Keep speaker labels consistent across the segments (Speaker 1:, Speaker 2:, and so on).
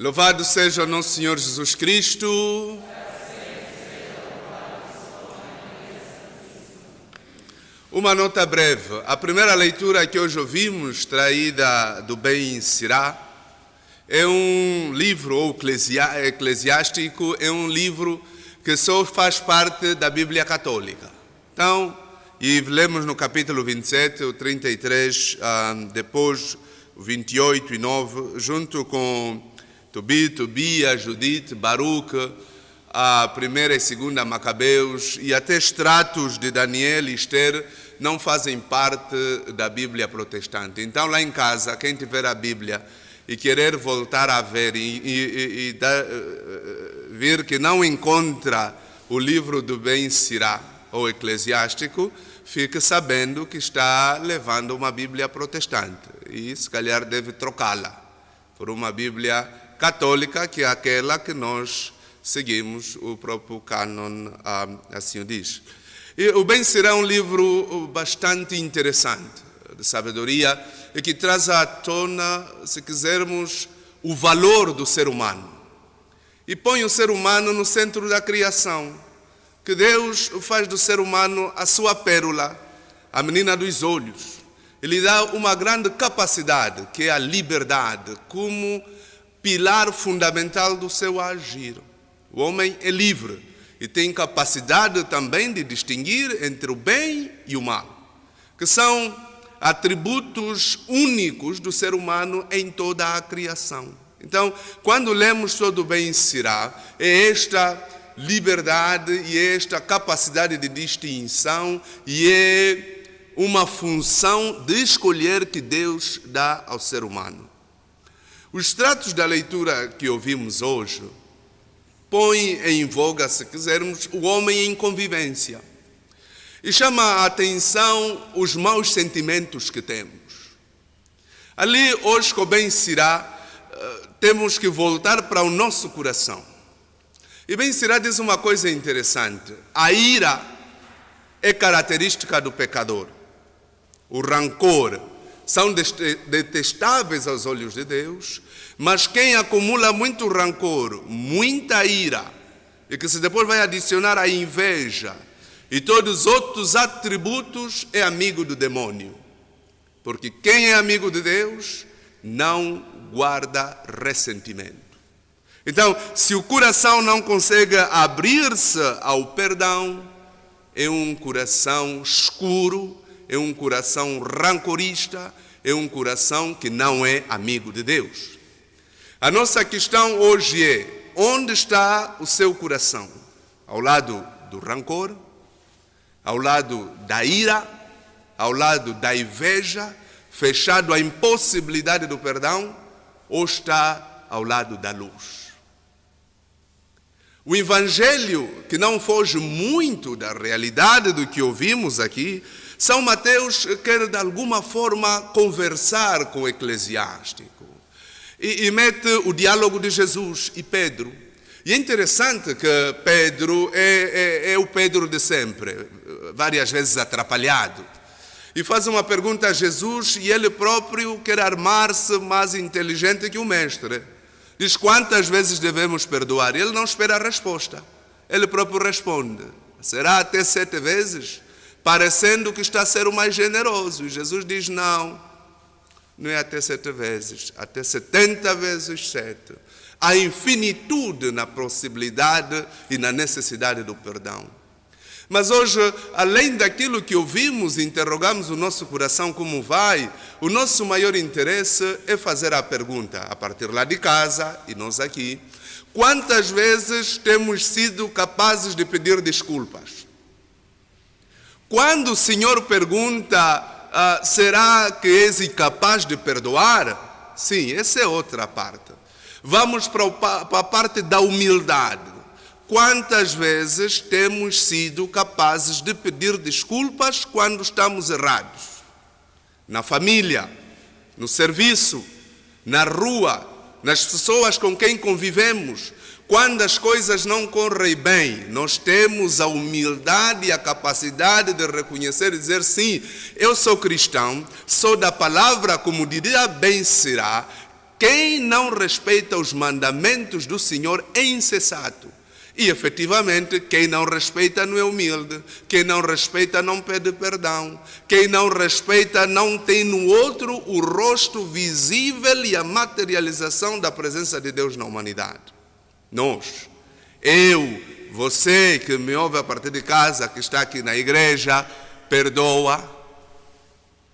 Speaker 1: Louvado seja o nosso Senhor Jesus Cristo. Uma nota breve. A primeira leitura que hoje ouvimos, traída do Ben Sirá, é um livro eclesiástico, é um livro que só faz parte da Bíblia Católica. Então, e lemos no capítulo 27, o 33, depois o 28 e 9, junto com Tobias, Judite, Baruque, a primeira e segunda Macabeus e até extratos de Daniel e Esther não fazem parte da Bíblia protestante. Então, lá em casa, quem tiver a Bíblia e querer voltar a ver e ver que não encontra o livro do Ben Sirá, ou eclesiástico, fique sabendo que está levando uma Bíblia protestante e, se calhar, deve trocá-la por uma Bíblia católica, que é aquela que nós seguimos, o próprio cânon assim o diz. E o Ben Sirá é um livro bastante interessante, de sabedoria, e que traz à tona, se quisermos, o valor do ser humano. E põe o ser humano no centro da criação, que Deus faz do ser humano a sua pérola, a menina dos olhos. Ele dá uma grande capacidade, que é a liberdade, como pilar fundamental do seu agir. O homem é livre e tem capacidade também de distinguir entre o bem e o mal, que são atributos únicos do ser humano em toda a criação. Então, quando lemos todo o Ben Sirá, é esta liberdade e esta capacidade de distinção e é uma função de escolher que Deus dá ao ser humano. Os extratos da leitura que ouvimos hoje põem em voga, se quisermos, o homem em convivência e chama a atenção os maus sentimentos que temos. Ali, hoje, com o Ben Sirá, temos que voltar para o nosso coração. E Ben Sirá diz uma coisa interessante: a ira é característica do pecador. O rancor são detestáveis aos olhos de Deus, mas quem acumula muito rancor, muita ira, e que se depois vai adicionar a inveja e todos os outros atributos, é amigo do demônio. Porque quem é amigo de Deus não guarda ressentimento. Então, se o coração não consegue abrir-se ao perdão, é um coração escuro, é um coração rancorista, é um coração que não é amigo de Deus. A nossa questão hoje é: onde está o seu coração? Ao lado do rancor? Ao lado da ira? Ao lado da inveja? Fechado à impossibilidade do perdão? Ou está ao lado da luz? O Evangelho, que não foge muito da realidade do que ouvimos aqui, São Mateus quer de alguma forma conversar com o eclesiástico e mete o diálogo de Jesus e Pedro. E é interessante que Pedro é o Pedro de sempre, várias vezes atrapalhado. E faz uma pergunta a Jesus e ele próprio quer armar-se mais inteligente que o mestre. Diz: quantas vezes devemos perdoar? Ele não espera a resposta. Ele próprio responde: será até 7 vezes? Parecendo que está a ser o mais generoso. E Jesus diz: não é até 7 vezes, até 70 vezes 7. Há infinitude na possibilidade e na necessidade do perdão. Mas hoje, além daquilo que ouvimos, interrogamos o nosso coração como vai, o nosso maior interesse é fazer a pergunta, a partir lá de casa e nós aqui: quantas vezes temos sido capazes de pedir desculpas? Quando o Senhor pergunta: será que és incapaz de perdoar? Sim, essa é outra parte. Vamos para a parte da humildade. Quantas vezes temos sido capazes de pedir desculpas quando estamos errados? Na família, no serviço, na rua, nas pessoas com quem convivemos. Quando as coisas não correm bem, nós temos a humildade e a capacidade de reconhecer e dizer: sim, eu sou cristão, sou da palavra, como diria Ben Sirá, quem não respeita os mandamentos do Senhor é insensato. E, efetivamente, quem não respeita não é humilde. Quem não respeita não pede perdão. Quem não respeita não tem no outro o rosto visível e a materialização da presença de Deus na humanidade. Nós, eu, você que me ouve a partir de casa, que está aqui na igreja, perdoa.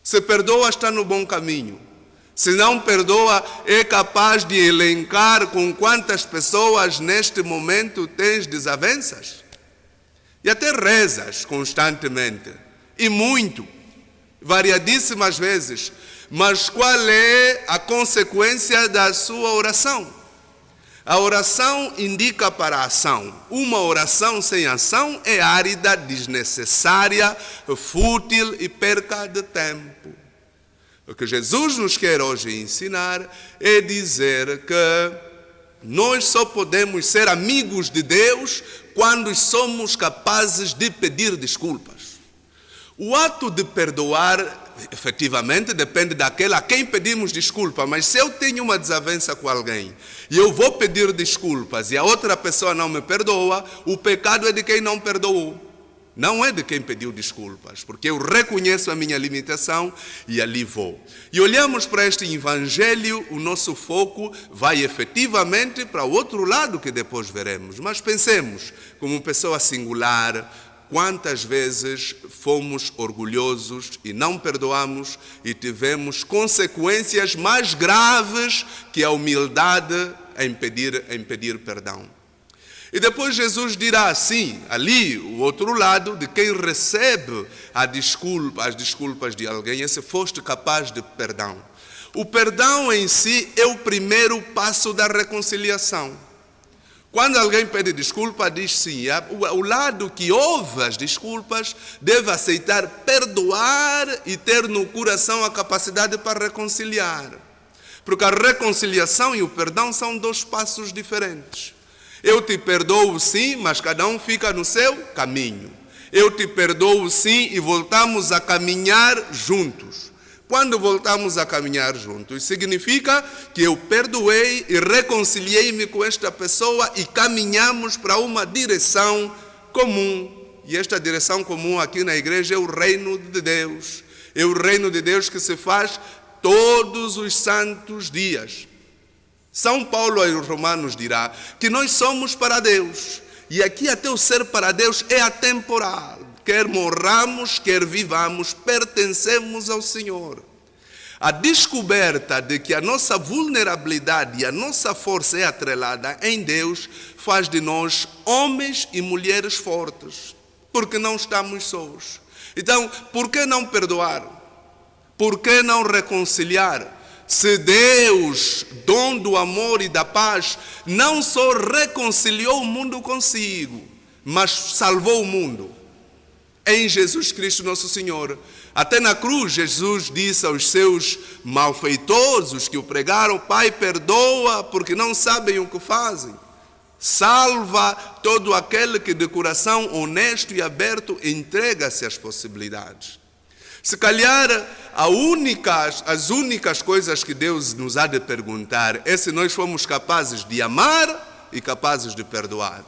Speaker 1: Se perdoa, está no bom caminho. Se não perdoa, é capaz de elencar com quantas pessoas neste momento tens desavenças. E até rezas constantemente. E muito. Variadíssimas vezes. Mas qual é a consequência da sua oração? A oração indica para a ação. Uma oração sem ação é árida, desnecessária, fútil e perca de tempo. O que Jesus nos quer hoje ensinar é dizer que nós só podemos ser amigos de Deus quando somos capazes de pedir desculpas. O ato de perdoar, efetivamente, depende daquele a quem pedimos desculpa, mas se eu tenho uma desavença com alguém e eu vou pedir desculpas e a outra pessoa não me perdoa, o pecado é de quem não perdoou. Não é de quem pediu desculpas, porque eu reconheço a minha limitação e ali vou. E olhamos para este evangelho, o nosso foco vai efetivamente para o outro lado que depois veremos. Mas pensemos, como pessoa singular, quantas vezes fomos orgulhosos e não perdoamos e tivemos consequências mais graves que a humildade em pedir perdão. E depois Jesus dirá assim, ali, o outro lado, de quem recebe as desculpas de alguém, é se foste capaz de perdão. O perdão em si é o primeiro passo da reconciliação. Quando alguém pede desculpa, diz sim, o lado que ouve as desculpas deve aceitar perdoar e ter no coração a capacidade para reconciliar. Porque a reconciliação e o perdão são dois passos diferentes. Eu te perdoo sim, mas cada um fica no seu caminho. Eu te perdoo sim e voltamos a caminhar juntos. Quando voltamos a caminhar juntos, significa que eu perdoei e reconciliei-me com esta pessoa e caminhamos para uma direção comum. E esta direção comum aqui na igreja é o reino de Deus. É o reino de Deus que se faz todos os santos dias. São Paulo aos Romanos dirá que nós somos para Deus. E aqui até o ser para Deus é atemporal. Quer morramos, quer vivamos, pertencemos ao Senhor. A descoberta de que a nossa vulnerabilidade e a nossa força é atrelada em Deus faz de nós homens e mulheres fortes, porque não estamos sós. Então, por que não perdoar? Por que não reconciliar? Se Deus, dom do amor e da paz, não só reconciliou o mundo consigo, mas salvou o mundo. Em Jesus Cristo nosso Senhor. Até na cruz, Jesus disse aos seus malfeitores, os que o pregaram, Pai, perdoa, porque não sabem o que fazem. Salva todo aquele que de coração honesto e aberto entrega-se às possibilidades. Se calhar, as únicas coisas que Deus nos há de perguntar é se nós fomos capazes de amar e capazes de perdoar.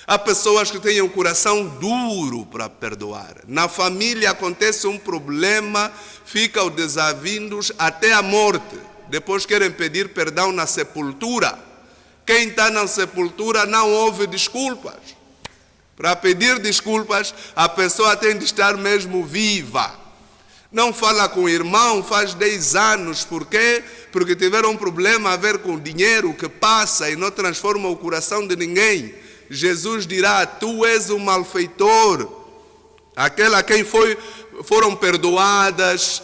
Speaker 1: Há pessoas que têm um coração duro para perdoar. Na família acontece um problema, ficam desavindos até a morte. Depois querem pedir perdão na sepultura. Quem está na sepultura não ouve desculpas. Para pedir desculpas, a pessoa tem de estar mesmo viva. Não fala com o irmão faz 10 anos. Por quê? Porque tiveram um problema a ver com o dinheiro que passa e não transforma o coração de ninguém. Jesus dirá, tu és um malfeitor. Aquele a quem foram perdoadas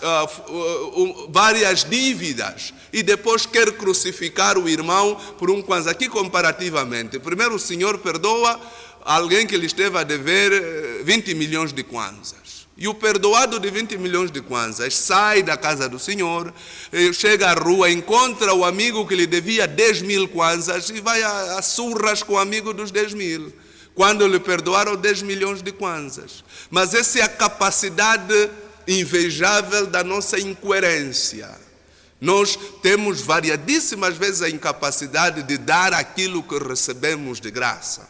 Speaker 1: várias dívidas. E depois quer crucificar o irmão por um kwanza. Aqui comparativamente. Primeiro o Senhor perdoa alguém que lhe esteve a dever 20 milhões de kwanzas. E o perdoado de 20 milhões de kwanzas sai da casa do Senhor, chega à rua, encontra o amigo que lhe devia 10 mil kwanzas e vai a surras com o amigo dos 10 mil. Quando lhe perdoaram 10 milhões de kwanzas. Mas essa é a capacidade invejável da nossa incoerência. Nós temos variadíssimas vezes a incapacidade de dar aquilo que recebemos de graça.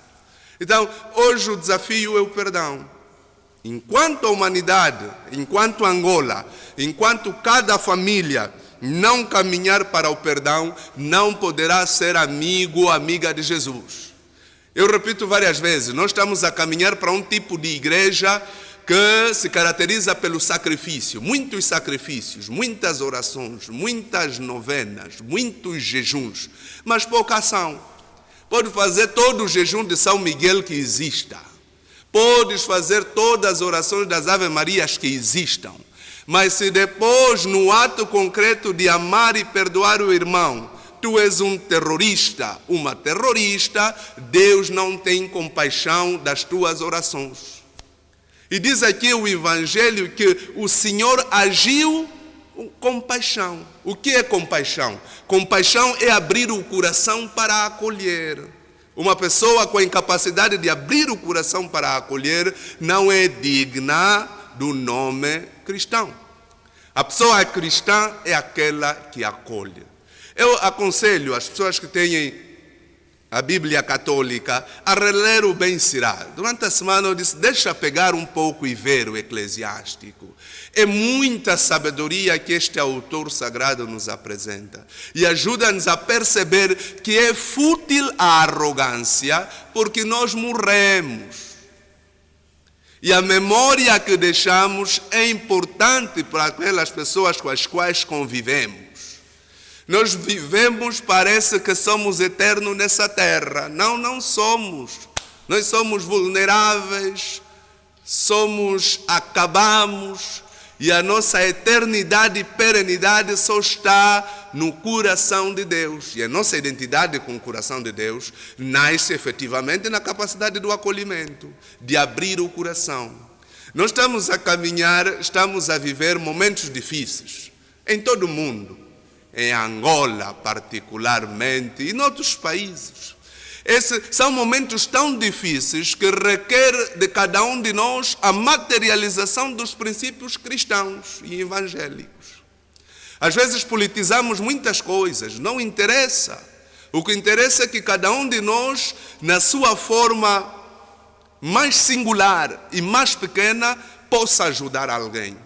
Speaker 1: Então, hoje o desafio é o perdão. Enquanto a humanidade, enquanto Angola, enquanto cada família não caminhar para o perdão, não poderá ser amigo ou amiga de Jesus. Eu repito várias vezes, nós estamos a caminhar para um tipo de igreja que se caracteriza pelo sacrifício, muitos sacrifícios, muitas orações, muitas novenas, muitos jejuns, mas pouca ação. Pode fazer todo o jejum de São Miguel que exista, podes fazer todas as orações das Ave Marias que existam, mas se depois, no ato concreto de amar e perdoar o irmão, tu és um terrorista, uma terrorista, Deus não tem compaixão das tuas orações. E diz aqui o Evangelho que o Senhor agiu com compaixão. O que é compaixão? Compaixão é abrir o coração para acolher. Uma pessoa com a incapacidade de abrir o coração para acolher não é digna do nome cristão. A pessoa cristã é aquela que acolhe. Eu aconselho as pessoas que têm a Bíblia Católica a reler o Ben-Sirá. Durante a semana eu disse, deixa pegar um pouco e ver o Eclesiástico. É muita sabedoria que este autor sagrado nos apresenta. E ajuda-nos a perceber que é fútil a arrogância, porque nós morremos. E a memória que deixamos é importante para aquelas pessoas com as quais convivemos. Nós vivemos, parece que somos eternos nessa terra. Não, não somos. Nós somos vulneráveis, acabamos, e a nossa eternidade e perenidade só está no coração de Deus. E a nossa identidade com o coração de Deus nasce efetivamente na capacidade do acolhimento, de abrir o coração. Nós estamos a caminhar, estamos a viver momentos difíceis em todo o mundo. Em Angola particularmente, e em outros países. Esses são momentos tão difíceis que requer de cada um de nós a materialização dos princípios cristãos e evangélicos. Às vezes politizamos muitas coisas, não interessa. O que interessa é que cada um de nós, na sua forma mais singular e mais pequena, possa ajudar alguém.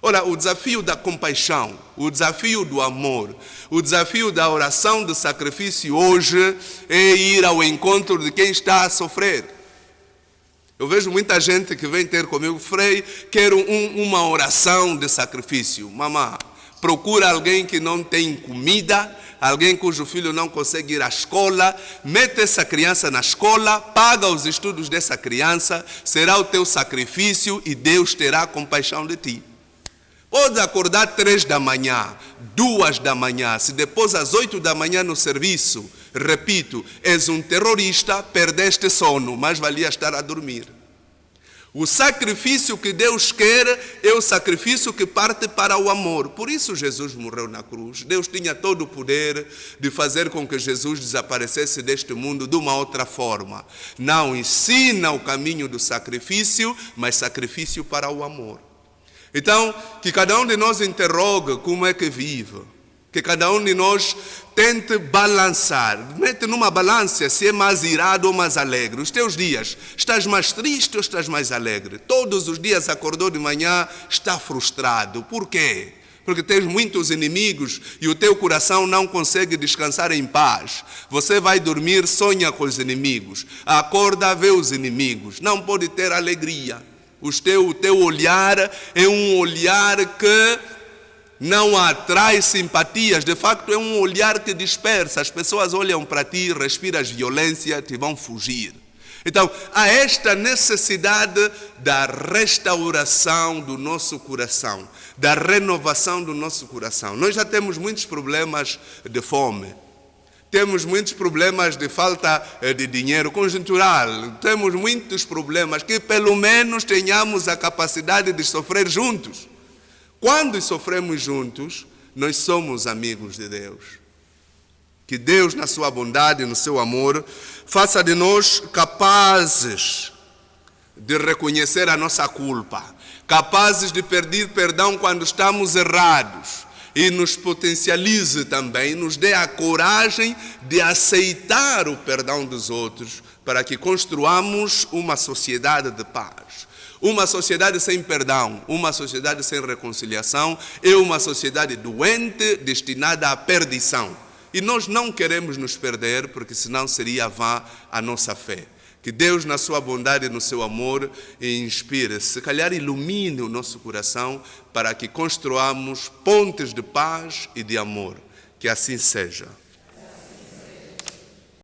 Speaker 1: Ora, o desafio da compaixão, o desafio do amor, o desafio da oração de sacrifício hoje é ir ao encontro de quem está a sofrer. Eu vejo muita gente que vem ter comigo, Frei, quero uma oração de sacrifício. Mamã, procura alguém que não tem comida, alguém cujo filho não consegue ir à escola, mete essa criança na escola, paga os estudos dessa criança, será o teu sacrifício e Deus terá compaixão de ti. Pode acordar 3 da manhã, 2 da manhã, se depois às 8 da manhã no serviço, repito, és um terrorista, perdeste sono, mas valia estar a dormir. O sacrifício que Deus quer é o sacrifício que parte para o amor. Por isso Jesus morreu na cruz. Deus tinha todo o poder de fazer com que Jesus desaparecesse deste mundo de uma outra forma. Não ensina o caminho do sacrifício, mas sacrifício para o amor. Então, que cada um de nós interrogue como é que vive, que cada um de nós tente balançar, mete numa balança se é mais irado ou mais alegre. Os teus dias, estás mais triste ou estás mais alegre? Todos os dias acordou de manhã, está frustrado. Por quê? Porque tens muitos inimigos e o teu coração não consegue descansar em paz. Você vai dormir, sonha com os inimigos, acorda, vê os inimigos, não pode ter alegria. O teu olhar é um olhar que não atrai simpatias, de facto é um olhar que dispersa. As pessoas olham para ti, respiras violência, te vão fugir. Então, há esta necessidade da restauração do nosso coração, da renovação do nosso coração. Nós já temos muitos problemas de fome. Temos muitos problemas de falta de dinheiro conjuntural. Temos muitos problemas que pelo menos tenhamos a capacidade de sofrer juntos. Quando sofremos juntos, nós somos amigos de Deus. Que Deus, na sua bondade e no seu amor, faça de nós capazes de reconhecer a nossa culpa, capazes de pedir perdão quando estamos errados, e nos potencialize também, nos dê a coragem de aceitar o perdão dos outros, para que construamos uma sociedade de paz. Uma sociedade sem perdão, uma sociedade sem reconciliação, é uma sociedade doente, destinada à perdição. E nós não queremos nos perder, porque senão seria vã a nossa fé. Que Deus, na sua bondade e no seu amor, inspire, se calhar ilumine o nosso coração, para que construamos pontes de paz e de amor. Que assim seja.